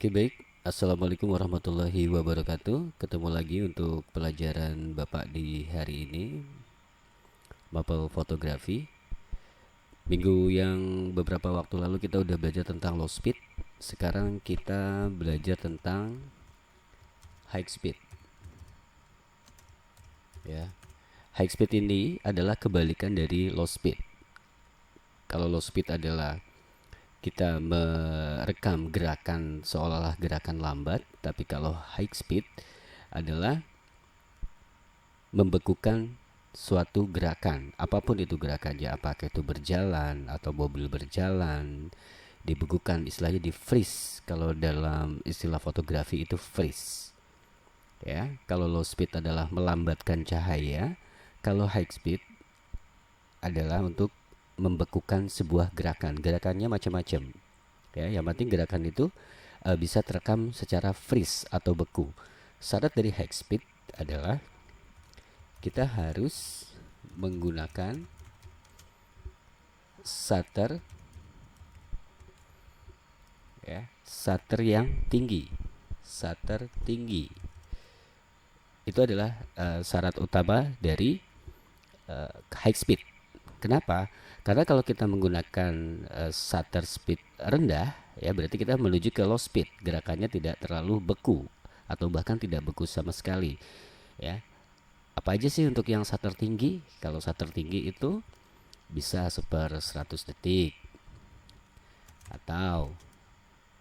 Oke, baik. Assalamualaikum warahmatullahi wabarakatuh. Ketemu lagi untuk pelajaran Bapak di hari ini, mapel fotografi. Minggu yang beberapa waktu lalu kita udah belajar tentang low speed. Sekarang kita belajar tentang high speed. Ya, high speed ini adalah kebalikan dari low speed. Kalau low speed adalah kita merekam gerakan seolah-olah gerakan lambat, tapi kalau high speed adalah membekukan suatu gerakan, apapun itu gerakannya, apakah itu berjalan atau mobil berjalan, dibekukan, istilahnya di freeze. Kalau dalam istilah fotografi itu freeze. Ya, kalau low speed adalah melambatkan cahaya, kalau high speed adalah untuk membekukan sebuah gerakan. Gerakannya macam-macam. Ya, yang penting gerakan itu bisa terekam secara freeze atau beku. Syarat dari high speed adalah kita harus menggunakan shutter, ya, shutter yang tinggi. Shutter tinggi itu adalah syarat utama dari high speed. Kenapa? Karena kalau kita menggunakan shutter speed rendah, ya berarti kita menuju ke low speed. Gerakannya tidak terlalu beku atau bahkan tidak beku sama sekali. Ya, apa aja sih untuk yang shutter tinggi? Kalau shutter tinggi itu bisa 1/100 detik atau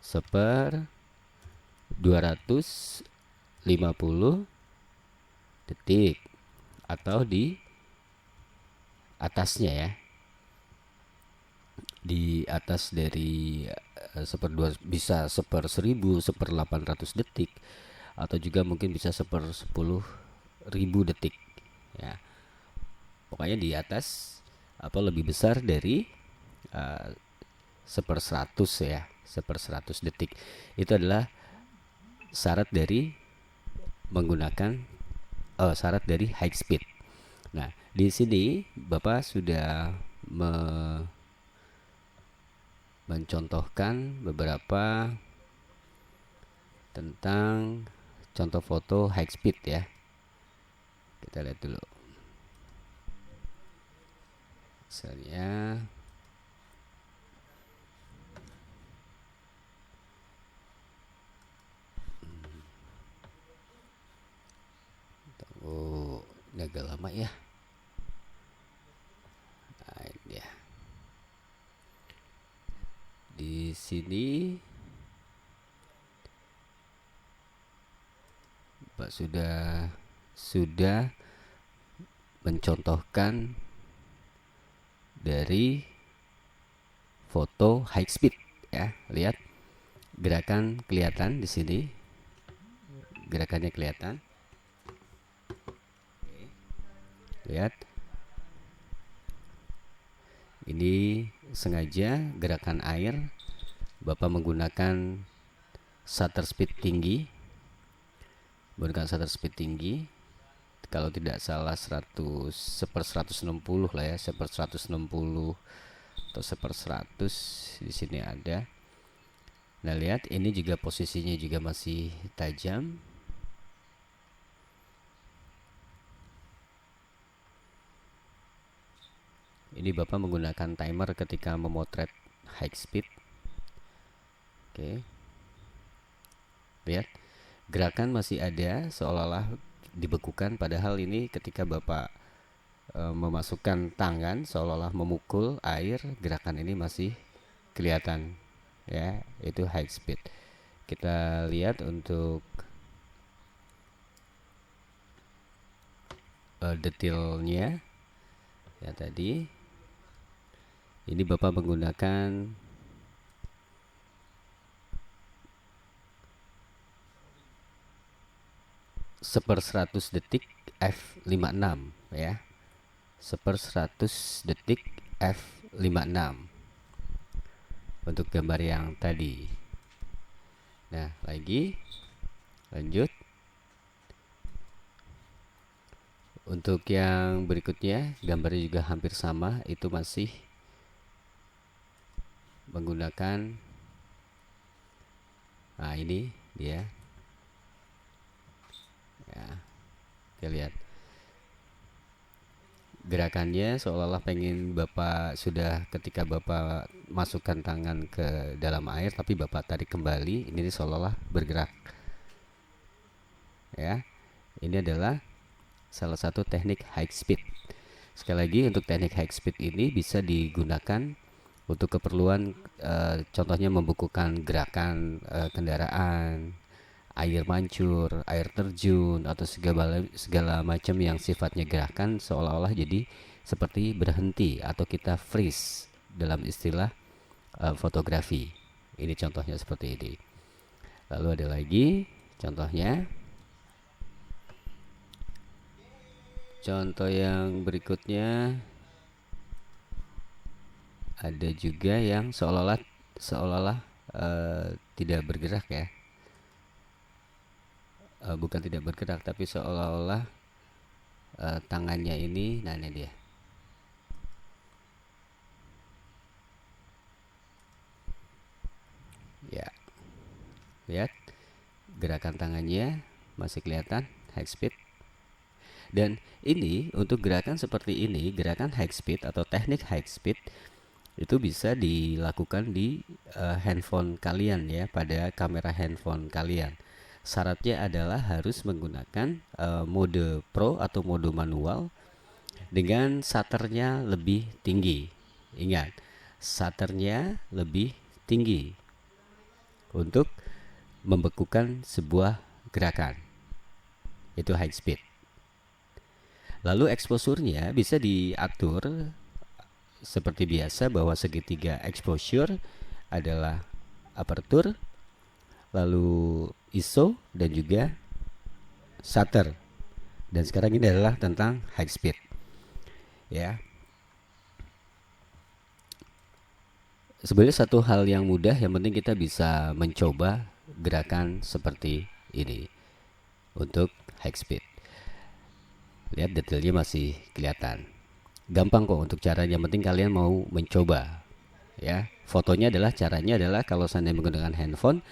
1/250 detik atau di atasnya, ya, di atas dari 1/2, bisa 1/1000, 1/800 detik, atau juga mungkin bisa 1/10.000 detik, ya. Pokoknya di atas atau lebih besar dari 1/100, ya, 1/100 detik. Itu adalah syarat dari menggunakan syarat dari high speed. Nah, di sini Bapak sudah mencontohkan beberapa tentang contoh foto high speed, ya. Kita lihat dulu. Misalnya ini agak lama, ya. Nah, ini ya. Di sini Pak sudah mencontohkan dari foto high speed, ya. Lihat gerakan kelihatan di sini. Gerakannya kelihatan. Lihat. Ini sengaja gerakan air. Bapak menggunakan shutter speed tinggi. Kalau tidak salah 1/160 lah, ya, 1/160 atau 1/100 di sini ada. Nah, lihat ini juga posisinya juga masih tajam. Ini Bapak menggunakan timer ketika memotret high speed. Oke. Lihat, gerakan masih ada seolah-olah dibekukan, padahal ini ketika Bapak memasukkan tangan seolah-olah memukul air, gerakan ini masih kelihatan, ya. Itu high speed. Kita lihat untuk detailnya, ya. Tadi ini Bapak menggunakan 1/100 detik f56, ya. 1/100 detik f56 untuk gambar yang tadi. Nah, lagi lanjut untuk yang berikutnya, gambarnya juga hampir sama. Itu masih menggunakan Nah, ini dia. Ya, kita lihat gerakannya seolah-olah pengen Bapak sudah ketika Bapak masukkan tangan ke dalam air tapi Bapak tarik kembali, ini seolah-olah bergerak. Ya, ini adalah salah satu teknik high speed. Sekali lagi, untuk teknik high speed ini bisa digunakan untuk keperluan contohnya membukukan gerakan kendaraan, air mancur, air terjun, atau segala macam yang sifatnya gerakan seolah-olah jadi seperti berhenti atau kita freeze dalam istilah fotografi. Ini contohnya seperti ini. Lalu ada lagi contohnya. Contoh yang berikutnya ada juga yang seolah-olah tidak bergerak ya. Bukan tidak bergerak tapi seolah-olah tangannya ini, nah ini dia. Ya, lihat gerakan tangannya masih kelihatan high speed. Dan ini untuk gerakan seperti ini, gerakan high speed atau teknik high speed itu bisa dilakukan di handphone kalian ya, pada kamera handphone kalian. Syaratnya adalah harus menggunakan mode pro atau mode manual dengan shutternya lebih tinggi. Ingat, shutternya lebih tinggi untuk membekukan sebuah gerakan. Itu high speed. Lalu exposure-nya bisa diatur seperti biasa bahwa segitiga exposure adalah aperture, lalu ISO dan juga shutter. Dan sekarang ini adalah tentang high speed. Ya. Sebenarnya satu hal yang mudah, yang penting kita bisa mencoba gerakan seperti ini untuk high speed. Lihat detailnya masih kelihatan. Gampang kok untuk caranya, yang penting kalian mau mencoba. Ya, fotonya caranya adalah kalau seandainya menggunakan handphone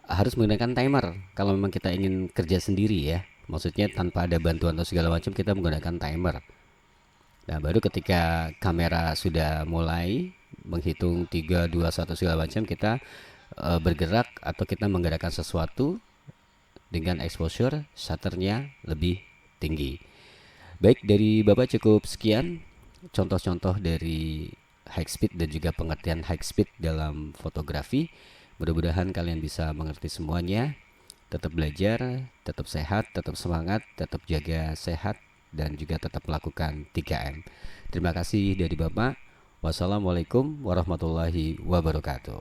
harus menggunakan timer. Kalau memang kita ingin kerja sendiri ya, maksudnya tanpa ada bantuan atau segala macam, kita menggunakan timer. Nah, baru ketika kamera sudah mulai menghitung 3, 2, 1 segala macam, kita bergerak atau kita menggerakkan sesuatu dengan exposure shutternya lebih tinggi. Baik, dari Bapak cukup sekian contoh-contoh dari high speed dan juga pengertian high speed dalam fotografi. Mudah-mudahan kalian bisa mengerti semuanya. Tetap belajar, tetap sehat, tetap semangat, tetap jaga sehat, dan juga tetap melakukan 3M. Terima kasih dari Bapak. Wassalamualaikum warahmatullahi wabarakatuh.